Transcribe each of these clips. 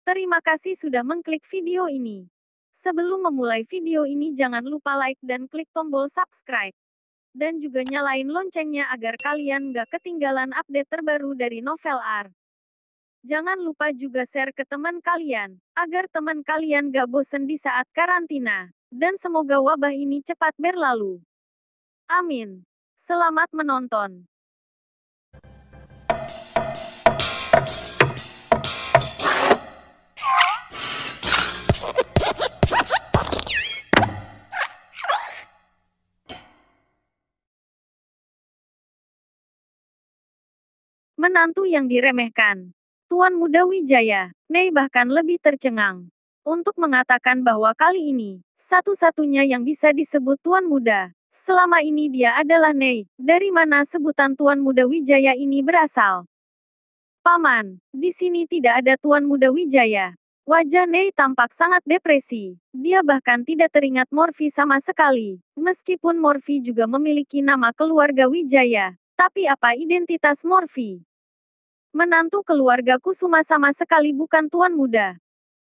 Terima kasih sudah mengklik video ini. Sebelum memulai video ini jangan lupa like dan klik tombol subscribe. Dan juga nyalain loncengnya agar kalian nggak ketinggalan update terbaru dari Novel Art. Jangan lupa juga share ke teman kalian, agar teman kalian gak bosen di saat karantina. Dan semoga wabah ini cepat berlalu. Amin. Selamat menonton. Menantu yang diremehkan. Tuan Muda Wijaya, Nei bahkan lebih tercengang. Untuk mengatakan bahwa kali ini, satu-satunya yang bisa disebut Tuan Muda. Selama ini dia adalah Nei. Dari mana sebutan Tuan Muda Wijaya ini berasal? Paman, di sini tidak ada Tuan Muda Wijaya. Wajah Nei tampak sangat depresi. Dia bahkan tidak teringat Morphy sama sekali. Meskipun Morphy juga memiliki nama keluarga Wijaya. Tapi apa identitas Morphy? Menantu keluarga Kusuma sama sekali bukan Tuan Muda.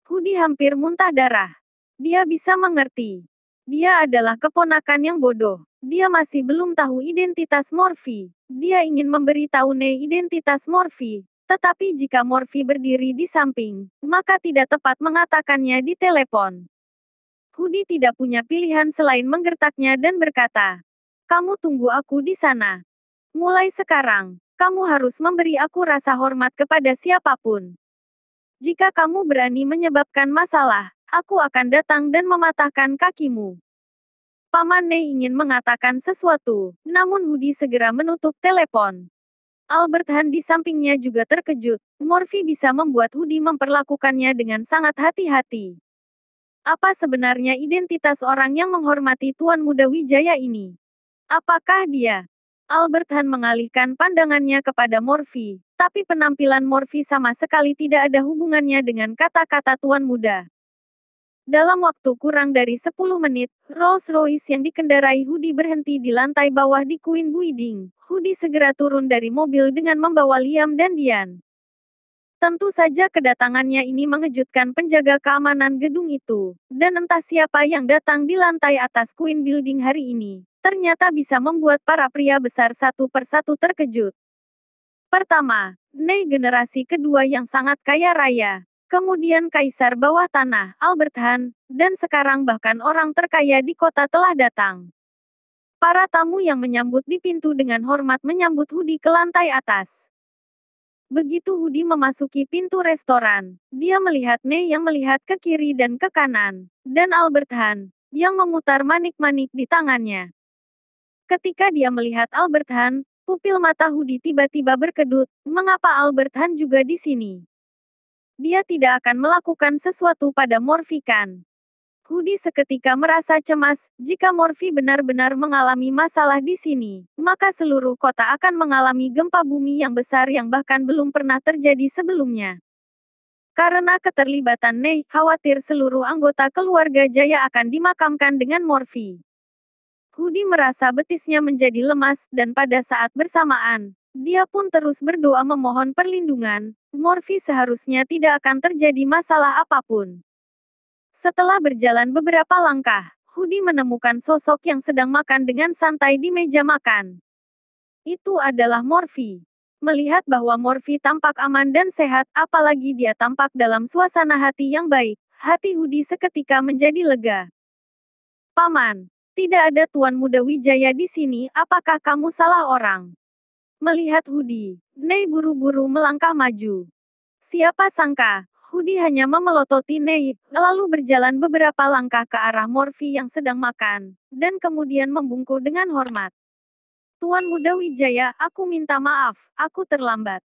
Hudi hampir muntah darah. Dia bisa mengerti. Dia adalah keponakan yang bodoh. Dia masih belum tahu identitas Morphy. Dia ingin memberitahu Nei identitas Morphy. Tetapi jika Morphy berdiri di samping, maka tidak tepat mengatakannya di telepon. Hudi tidak punya pilihan selain menggertaknya dan berkata, "Kamu tunggu aku di sana. Mulai sekarang, kamu harus memberi aku rasa hormat kepada siapapun. Jika kamu berani menyebabkan masalah, aku akan datang dan mematahkan kakimu." Paman Nei ingin mengatakan sesuatu, namun Hudi segera menutup telepon. Albert Han di sampingnya juga terkejut. Morphy bisa membuat Hudi memperlakukannya dengan sangat hati-hati. Apa sebenarnya identitas orang yang menghormati Tuan Muda Wijaya ini? Apakah dia? Albert Han mengalihkan pandangannya kepada Morphy, tapi penampilan Morphy sama sekali tidak ada hubungannya dengan kata-kata Tuan Muda. Dalam waktu kurang dari 10 menit, Rolls-Royce yang dikendarai Hudi berhenti di lantai bawah di Queen Building. Hudi segera turun dari mobil dengan membawa Liam dan Dian. Tentu saja kedatangannya ini mengejutkan penjaga keamanan gedung itu, dan entah siapa yang datang di lantai atas Queen Building hari ini, ternyata bisa membuat para pria besar satu persatu terkejut. Pertama, Nei generasi kedua yang sangat kaya raya. Kemudian Kaisar Bawah Tanah, Albert Han, dan sekarang bahkan orang terkaya di kota telah datang. Para tamu yang menyambut di pintu dengan hormat menyambut Hudi ke lantai atas. Begitu Hudi memasuki pintu restoran, dia melihat Nei yang melihat ke kiri dan ke kanan, dan Albert Han, yang memutar manik-manik di tangannya. Ketika dia melihat Albert Han, pupil mata Hudi tiba-tiba berkedut, mengapa Albert Han juga di sini? Dia tidak akan melakukan sesuatu pada Morphy kan? Hudi seketika merasa cemas, jika Morphy benar-benar mengalami masalah di sini, maka seluruh kota akan mengalami gempa bumi yang besar yang bahkan belum pernah terjadi sebelumnya. Karena keterlibatan Nei, khawatir seluruh anggota keluarga Jaya akan dimakamkan dengan Morphy. Hudi merasa betisnya menjadi lemas, dan pada saat bersamaan, dia pun terus berdoa memohon perlindungan. Morphy seharusnya tidak akan terjadi masalah apapun. Setelah berjalan beberapa langkah, Hudi menemukan sosok yang sedang makan dengan santai di meja makan. Itu adalah Morphy. Melihat bahwa Morphy tampak aman dan sehat, apalagi dia tampak dalam suasana hati yang baik, hati Hudi seketika menjadi lega. "Paman, tidak ada Tuan Muda Wijaya di sini, apakah kamu salah orang?" Melihat Hudi, Nei buru-buru melangkah maju. Siapa sangka, Hudi hanya memelototi Nei, lalu berjalan beberapa langkah ke arah Morphy yang sedang makan, dan kemudian membungkuk dengan hormat. "Tuan Muda Wijaya, aku minta maaf, aku terlambat."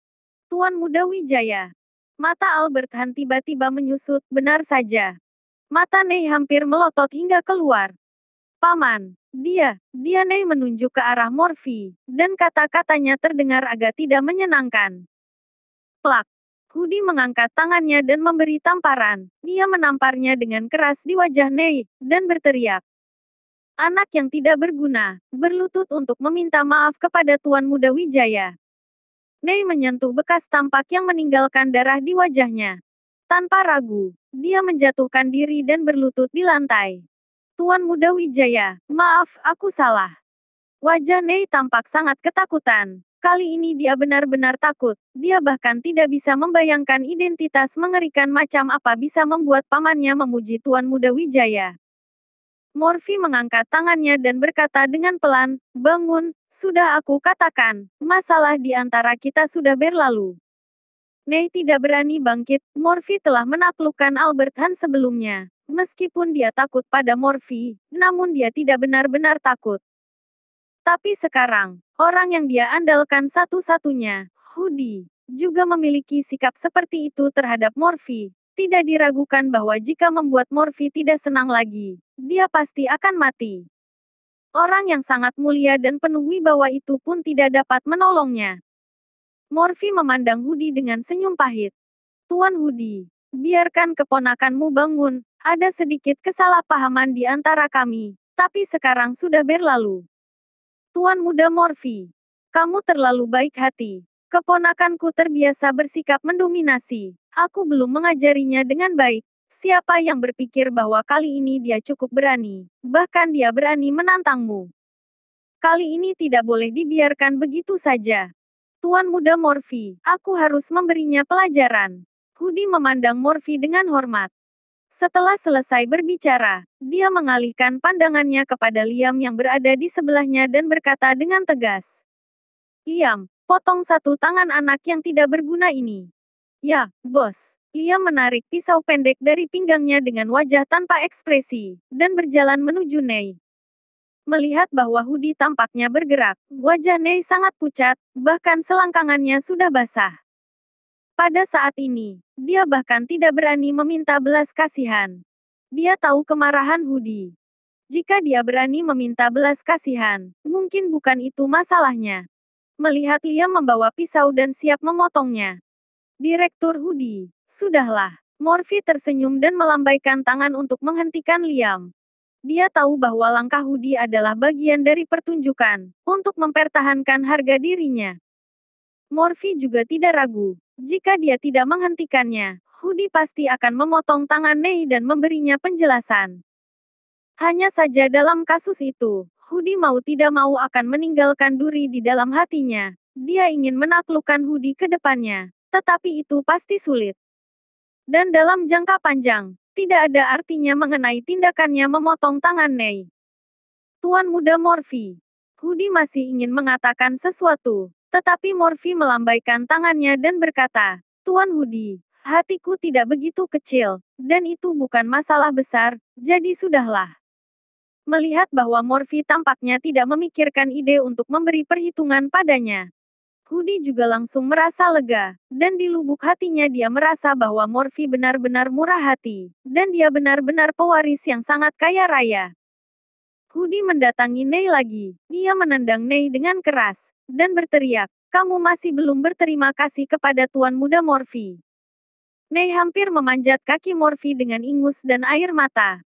Tuan Muda Wijaya. Mata Albert Han tiba-tiba menyusut, benar saja. Mata Nei hampir melotot hingga keluar. "Paman, dia Nei menunjuk ke arah Morphy, dan kata-katanya terdengar agak tidak menyenangkan. Plak. Hudi mengangkat tangannya dan memberi tamparan. Dia menamparnya dengan keras di wajah Nei, dan berteriak. "Anak yang tidak berguna, berlutut untuk meminta maaf kepada Tuan Muda Wijaya." Nei menyentuh bekas tampak yang meninggalkan darah di wajahnya. Tanpa ragu, dia menjatuhkan diri dan berlutut di lantai. Tuan Muda Wijaya, maaf, aku salah. Wajah Nei tampak sangat ketakutan. Kali ini dia benar-benar takut. Dia bahkan tidak bisa membayangkan identitas mengerikan macam apa bisa membuat pamannya memuji Tuan Muda Wijaya. Morphy mengangkat tangannya dan berkata dengan pelan, "Bangun, sudah aku katakan, masalah di antara kita sudah berlalu." Nei tidak berani bangkit. Morphy telah menaklukkan Albert Han sebelumnya. Meskipun dia takut pada Morphy, namun dia tidak benar-benar takut. Tapi sekarang, orang yang dia andalkan satu-satunya, Hudi, juga memiliki sikap seperti itu terhadap Morphy. Tidak diragukan bahwa jika membuat Morphy tidak senang lagi, dia pasti akan mati. Orang yang sangat mulia dan penuh wibawa itu pun tidak dapat menolongnya. Morphy memandang Hudi dengan senyum pahit. Tuan Hudi, biarkan keponakanmu bangun. Ada sedikit kesalahpahaman di antara kami, tapi sekarang sudah berlalu. Tuan Muda Morphy, kamu terlalu baik hati. Keponakanku terbiasa bersikap mendominasi. Aku belum mengajarinya dengan baik. Siapa yang berpikir bahwa kali ini dia cukup berani, bahkan dia berani menantangmu. Kali ini tidak boleh dibiarkan begitu saja. Tuan Muda Morphy, aku harus memberinya pelajaran. Hudi memandang Morphy dengan hormat. Setelah selesai berbicara, dia mengalihkan pandangannya kepada Liam yang berada di sebelahnya dan berkata dengan tegas. Liam, potong satu tangan anak yang tidak berguna ini. Ya, bos. Liam menarik pisau pendek dari pinggangnya dengan wajah tanpa ekspresi, dan berjalan menuju Nei. Melihat bahwa Hudi tampaknya bergerak, wajah Nei sangat pucat, bahkan selangkangannya sudah basah. Pada saat ini, dia bahkan tidak berani meminta belas kasihan. Dia tahu kemarahan Hudi. Jika dia berani meminta belas kasihan, mungkin bukan itu masalahnya. Melihat Liam membawa pisau dan siap memotongnya. Direktur Hudi, sudahlah. Morphy tersenyum dan melambaikan tangan untuk menghentikan Liam. Dia tahu bahwa langkah Hudi adalah bagian dari pertunjukan, untuk mempertahankan harga dirinya. Morphy juga tidak ragu. Jika dia tidak menghentikannya, Hudi pasti akan memotong tangan Nei dan memberinya penjelasan. Hanya saja dalam kasus itu, Hudi mau tidak mau akan meninggalkan duri di dalam hatinya. Dia ingin menaklukkan Hudi ke depannya, tetapi itu pasti sulit. Dan dalam jangka panjang, tidak ada artinya mengenai tindakannya memotong tangan Nei. Tuan Muda Morphy. Hudi masih ingin mengatakan sesuatu, tetapi Morphy melambaikan tangannya dan berkata, Tuan Hudi, hatiku tidak begitu kecil, dan itu bukan masalah besar, jadi sudahlah. Melihat bahwa Morphy tampaknya tidak memikirkan ide untuk memberi perhitungan padanya. Hudi juga langsung merasa lega, dan di lubuk hatinya dia merasa bahwa Morphy benar-benar murah hati, dan dia benar-benar pewaris yang sangat kaya raya. Hudi mendatangi Nei lagi. Dia menendang Nei dengan keras, dan berteriak, kamu masih belum berterima kasih kepada Tuan Muda Morphy. Nei hampir memanjat kaki Morphy dengan ingus dan air mata.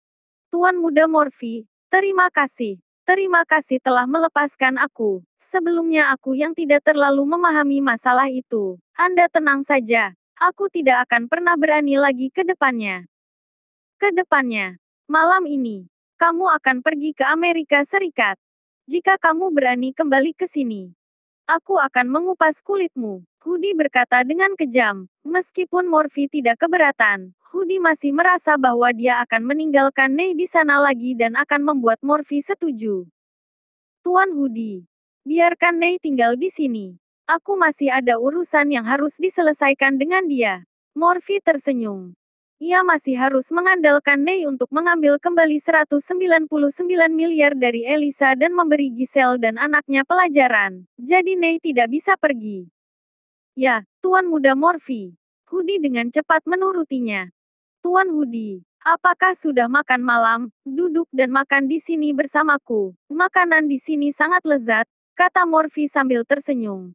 Tuan Muda Morphy, terima kasih. Terima kasih telah melepaskan aku. Sebelumnya aku yang tidak terlalu memahami masalah itu. Anda tenang saja. Aku tidak akan pernah berani lagi ke depannya. Ke depannya. Malam ini, kamu akan pergi ke Amerika Serikat. Jika kamu berani kembali ke sini, aku akan mengupas kulitmu. Hudi berkata dengan kejam. Meskipun Morphy tidak keberatan, Hudi masih merasa bahwa dia akan meninggalkan Nei di sana lagi dan akan membuat Morphy setuju. Tuan Hudi, biarkan Nei tinggal di sini. Aku masih ada urusan yang harus diselesaikan dengan dia. Morphy tersenyum. Ia masih harus mengandalkan Nei untuk mengambil kembali 199 miliar dari Elisa dan memberi Giselle dan anaknya pelajaran. Jadi Nei tidak bisa pergi. Ya, Tuan Muda Morphy. Hudi dengan cepat menurutinya. Tuan Hudi, apakah sudah makan malam? Duduk dan makan di sini bersamaku. Makanan di sini sangat lezat, kata Morphy sambil tersenyum.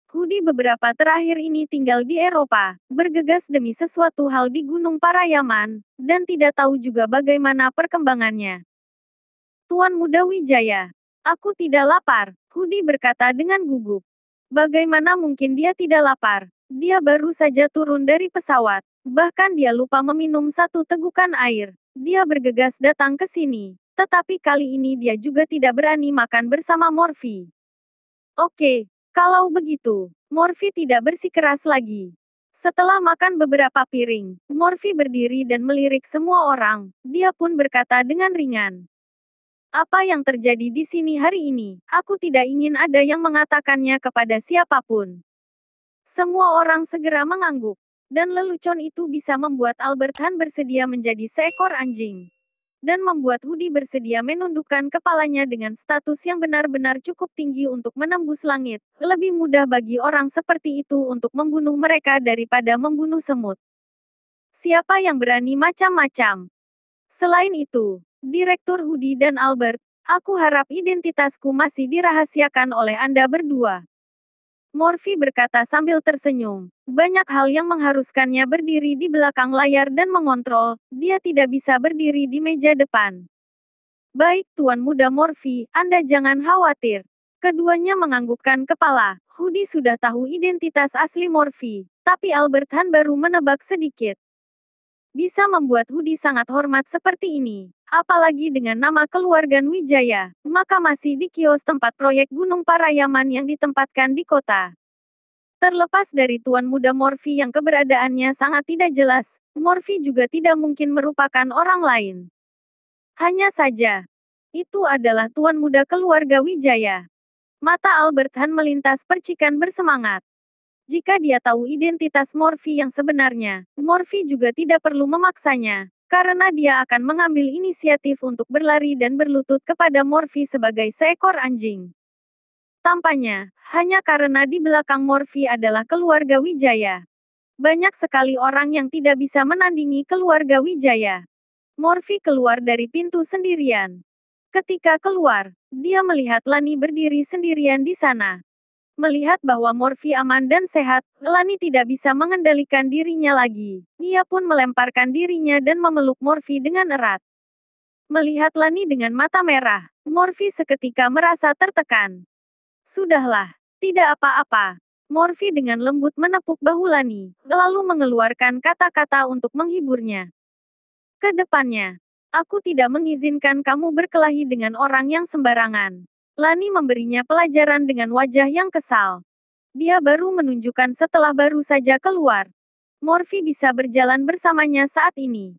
Hudi beberapa terakhir ini tinggal di Eropa, bergegas demi sesuatu hal di Gunung Parayaman, dan tidak tahu juga bagaimana perkembangannya. Tuan Muda Wijaya, aku tidak lapar, Hudi berkata dengan gugup. Bagaimana mungkin dia tidak lapar? Dia baru saja turun dari pesawat. Bahkan dia lupa meminum satu tegukan air. Dia bergegas datang ke sini. Tetapi kali ini dia juga tidak berani makan bersama Morphy. Oke, kalau begitu, Morphy tidak bersikeras lagi. Setelah makan beberapa piring, Morphy berdiri dan melirik semua orang. Dia pun berkata dengan ringan, "Apa yang terjadi di sini hari ini? Aku tidak ingin ada yang mengatakannya kepada siapapun." Semua orang segera mengangguk. Dan lelucon itu bisa membuat Albert Han bersedia menjadi seekor anjing dan membuat Hudi bersedia menundukkan kepalanya dengan status yang benar-benar cukup tinggi untuk menembus langit. Lebih mudah bagi orang seperti itu untuk membunuh mereka daripada membunuh semut. Siapa yang berani macam-macam? Selain itu, Direktur Hudi dan Albert, aku harap identitasku masih dirahasiakan oleh Anda berdua. Morphy berkata sambil tersenyum. Banyak hal yang mengharuskannya berdiri di belakang layar dan mengontrol. Dia tidak bisa berdiri di meja depan. Baik Tuan Muda Morphy, Anda jangan khawatir. Keduanya menganggukkan kepala. Hudi sudah tahu identitas asli Morphy, tapi Albert Han baru menebak sedikit. Bisa membuat Hudi sangat hormat seperti ini. Apalagi dengan nama keluarga Wijaya, maka masih di kios tempat proyek Gunung Parayaman yang ditempatkan di kota. Terlepas dari Tuan Muda Morphy yang keberadaannya sangat tidak jelas, Morphy juga tidak mungkin merupakan orang lain. Hanya saja, itu adalah Tuan Muda keluarga Wijaya. Mata Albert Han melintas percikan bersemangat. Jika dia tahu identitas Morphy yang sebenarnya, Morphy juga tidak perlu memaksanya, karena dia akan mengambil inisiatif untuk berlari dan berlutut kepada Morphy sebagai seekor anjing. Tampaknya, hanya karena di belakang Morphy adalah keluarga Wijaya. Banyak sekali orang yang tidak bisa menandingi keluarga Wijaya. Morphy keluar dari pintu sendirian. Ketika keluar, dia melihat Lani berdiri sendirian di sana. Melihat bahwa Morphy aman dan sehat, Lani tidak bisa mengendalikan dirinya lagi. Ia pun melemparkan dirinya dan memeluk Morphy dengan erat. Melihat Lani dengan mata merah, Morphy seketika merasa tertekan. Sudahlah, tidak apa-apa. Morphy dengan lembut menepuk bahu Lani, lalu mengeluarkan kata-kata untuk menghiburnya. Kedepannya, aku tidak mengizinkan kamu berkelahi dengan orang yang sembarangan. Lani memberinya pelajaran dengan wajah yang kesal. Dia baru menunjukkan setelah baru saja keluar. Morphy bisa berjalan bersamanya saat ini.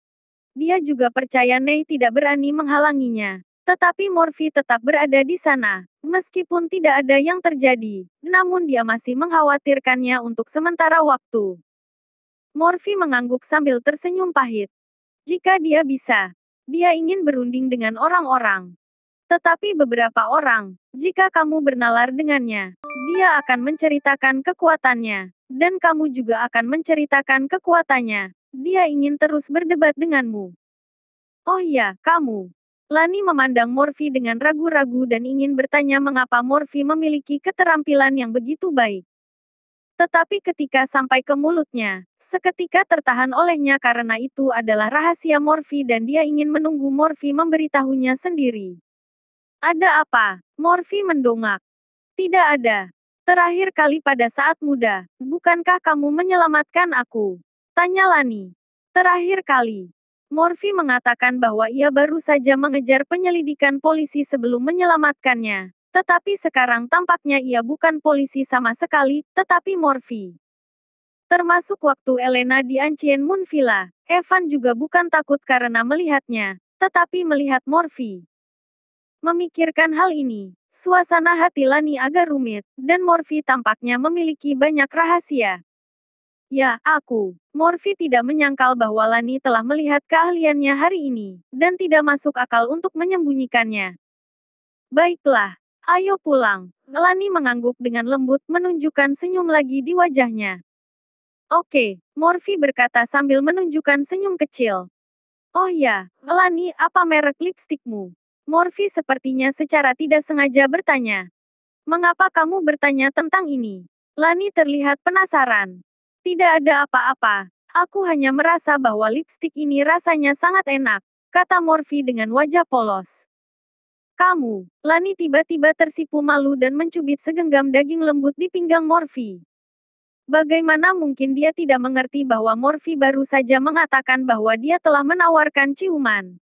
Dia juga percaya Nei tidak berani menghalanginya. Tetapi Morphy tetap berada di sana. Meskipun tidak ada yang terjadi, namun dia masih mengkhawatirkannya untuk sementara waktu. Morphy mengangguk sambil tersenyum pahit. Jika dia bisa, dia ingin berunding dengan orang-orang. Tetapi beberapa orang, jika kamu bernalar dengannya, dia akan menceritakan kekuatannya, dan kamu juga akan menceritakan kekuatannya. Dia ingin terus berdebat denganmu. Oh ya, kamu. Lani memandang Morphy dengan ragu-ragu dan ingin bertanya mengapa Morphy memiliki keterampilan yang begitu baik. Tetapi ketika sampai ke mulutnya, seketika tertahan olehnya karena itu adalah rahasia Morphy dan dia ingin menunggu Morphy memberitahunya sendiri. Ada apa? Morphy mendongak. Tidak ada. Terakhir kali pada saat muda, bukankah kamu menyelamatkan aku? Tanya Lani. Terakhir kali. Morphy mengatakan bahwa ia baru saja mengejar penyelidikan polisi sebelum menyelamatkannya. Tetapi sekarang tampaknya ia bukan polisi sama sekali, tetapi Morphy. Termasuk waktu Elena di Ancient Moon Villa, Evan juga bukan takut karena melihatnya, tetapi melihat Morphy. Memikirkan hal ini, suasana hati Lani agak rumit, dan Morphy tampaknya memiliki banyak rahasia. Ya, aku. Morphy tidak menyangkal bahwa Lani telah melihat keahliannya hari ini, dan tidak masuk akal untuk menyembunyikannya. Baiklah, ayo pulang. Lani mengangguk dengan lembut menunjukkan senyum lagi di wajahnya. Oke, Morphy berkata sambil menunjukkan senyum kecil. Oh ya, Lani, apa merek lipstikmu? Morphy sepertinya secara tidak sengaja bertanya. Mengapa kamu bertanya tentang ini? Lani terlihat penasaran. Tidak ada apa-apa. Aku hanya merasa bahwa lipstik ini rasanya sangat enak, kata Morphy dengan wajah polos. Kamu, Lani tiba-tiba tersipu malu dan mencubit segenggam daging lembut di pinggang Morphy. Bagaimana mungkin dia tidak mengerti bahwa Morphy baru saja mengatakan bahwa dia telah menawarkan ciuman?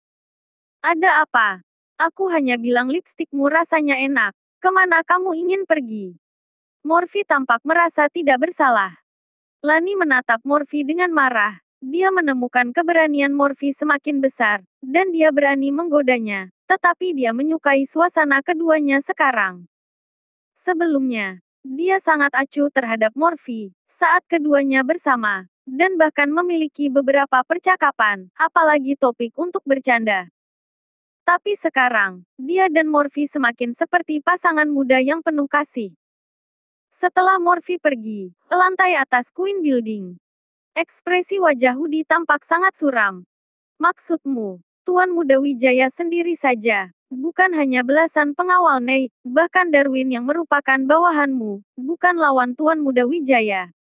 Ada apa? Aku hanya bilang lipstikmu rasanya enak. Kemana kamu ingin pergi? Morphy tampak merasa tidak bersalah. Lani menatap Morphy dengan marah. Dia menemukan keberanian Morphy semakin besar, dan dia berani menggodanya. Tetapi dia menyukai suasana keduanya sekarang. Sebelumnya, dia sangat acuh terhadap Morphy saat keduanya bersama, dan bahkan memiliki beberapa percakapan, apalagi topik untuk bercanda. Tapi sekarang, dia dan Morphy semakin seperti pasangan muda yang penuh kasih. Setelah Morphy pergi ke lantai atas Queen Building, ekspresi wajah Hudi tampak sangat suram. Maksudmu, Tuan Muda Wijaya sendiri saja, bukan hanya belasan pengawal Nei, bahkan Darwin yang merupakan bawahanmu, bukan lawan Tuan Muda Wijaya.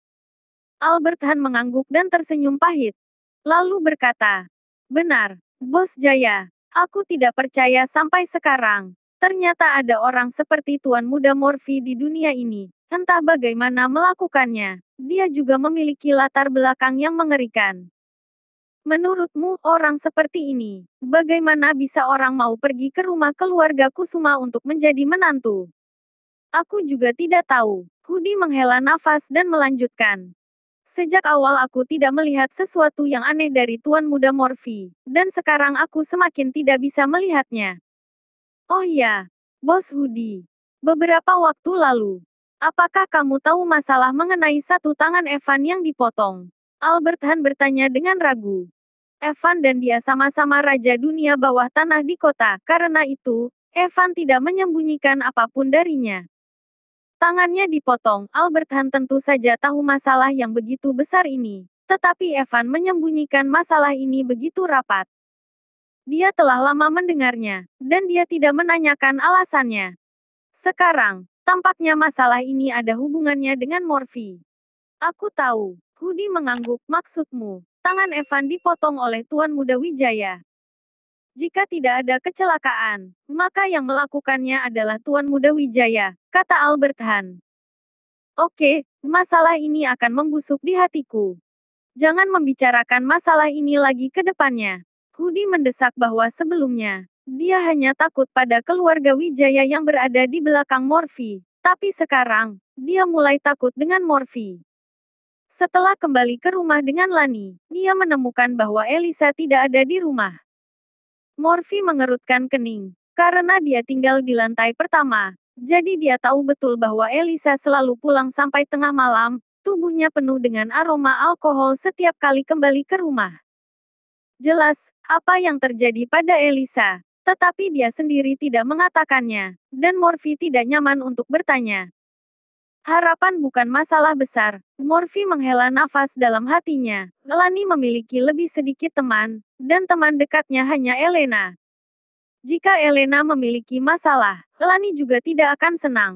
Albert Han mengangguk dan tersenyum pahit. Lalu berkata, benar, Bos Jaya, aku tidak percaya sampai sekarang. Ternyata ada orang seperti Tuan Muda Morphy di dunia ini. Entah bagaimana melakukannya. Dia juga memiliki latar belakang yang mengerikan. Menurutmu, orang seperti ini, bagaimana bisa orang mau pergi ke rumah keluarga Kusuma untuk menjadi menantu? Aku juga tidak tahu. Hudi menghela nafas dan melanjutkan. Sejak awal aku tidak melihat sesuatu yang aneh dari Tuan Muda Morphy, dan sekarang aku semakin tidak bisa melihatnya. Oh ya, Bos Hudi. Beberapa waktu lalu, apakah kamu tahu masalah mengenai satu tangan Evan yang dipotong? Albert Han bertanya dengan ragu. Evan dan dia sama-sama raja dunia bawah tanah di kota, karena itu, Evan tidak menyembunyikan apapun darinya. Tangannya dipotong, Albert Han tentu saja tahu masalah yang begitu besar ini. Tetapi Evan menyembunyikan masalah ini begitu rapat. Dia telah lama mendengarnya, dan dia tidak menanyakan alasannya. Sekarang, tampaknya masalah ini ada hubungannya dengan Morphy. Aku tahu, Hudi mengangguk, maksudmu, tangan Evan dipotong oleh Tuan Muda Wijaya. Jika tidak ada kecelakaan, maka yang melakukannya adalah Tuan Muda Wijaya, kata Albert Han. Oke, masalah ini akan membusuk di hatiku. Jangan membicarakan masalah ini lagi ke depannya. Hudi mendesak bahwa sebelumnya, dia hanya takut pada keluarga Wijaya yang berada di belakang Morphy. Tapi sekarang, dia mulai takut dengan Morphy. Setelah kembali ke rumah dengan Lani, dia menemukan bahwa Elisa tidak ada di rumah. Morphy mengerutkan kening, karena dia tinggal di lantai pertama. Jadi dia tahu betul bahwa Elisa selalu pulang sampai tengah malam, tubuhnya penuh dengan aroma alkohol setiap kali kembali ke rumah. Jelas, apa yang terjadi pada Elisa, tetapi dia sendiri tidak mengatakannya, dan Morphy tidak nyaman untuk bertanya. Harapan bukan masalah besar. Morphy menghela nafas dalam hatinya. Lani memiliki lebih sedikit teman, dan teman dekatnya hanya Elena. Jika Elena memiliki masalah, Lani juga tidak akan senang.